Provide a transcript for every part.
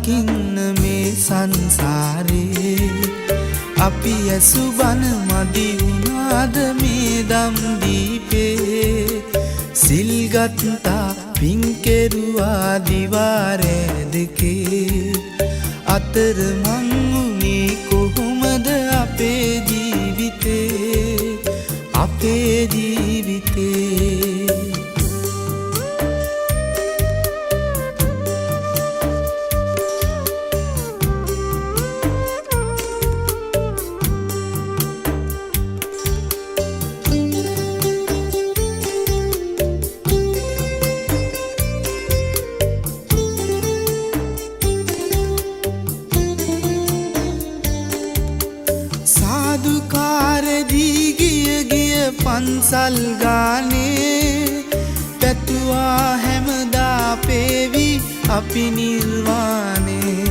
දකින්න මේ සංසාරේ අපි ඇසු බන මදි වුණාද මේ දම් දීපේ සිල් ගත්තා පින් කෙරුවා දිවාරේ දෙකේ අතර මං උනේ කොහොමද අපේ ජීවිතේ සාදුකාරදී ගිය පන්සල් ගානේ පැතුවා හැමදා පේවි අපි නිර්වාණේ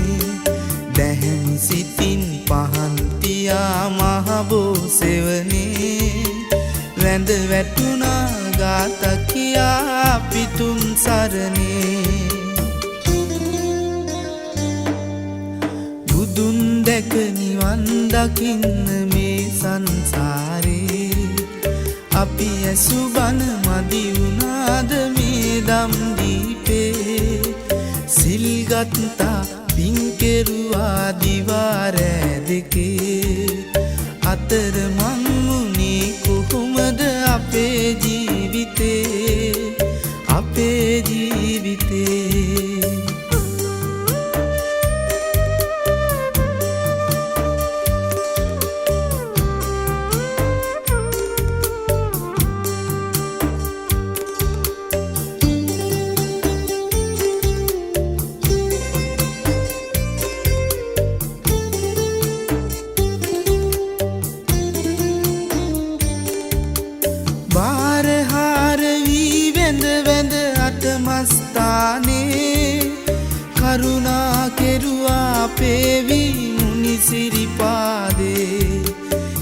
දැහැමි සිතින් පහන් තියා මහබෝ සෙවනේ වැඳ වැටුණා ගාත කියා පිතුම් සරණේ බුදුන් දැක නිවන් දකින්න මේ සංසාරේ අපි ඇසු බන මදි වුණාද මේ දම් දීපේ සිල් ගත්තා පින් කෙරුවා දිවාරෑ දෙකේ අතර මං උනේ කොහොමද අපේ ජීවිතේ බාරහාර වී වැඳ අටමස්ථානේ කරුණා කෙරුවා පේවි මුනිසිරිපාදේ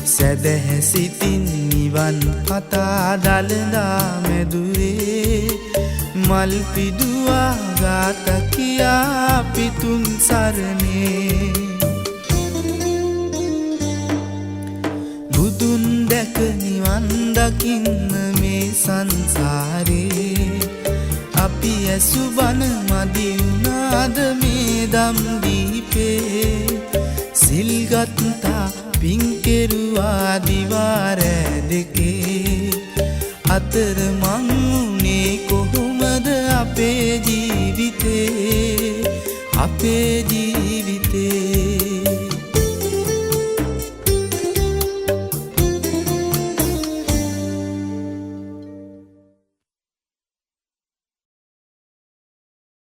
සැදැහැ සිතින් නිවන් පතා දළදා මැදුරේ මල් පිදුවා ගාත කියා පිතුම් සරණේ බුදුන් දැක නිවන් දකින්න මේ සංසාරේ අපි ඇසු බන මදි වුණාද මේ දම් දීපේ සිල් ගත්තා පින් කෙරුවා දිවාරෑ දෙකේ අතර මං උනේ කොහොමද අපේ ජීවිතේ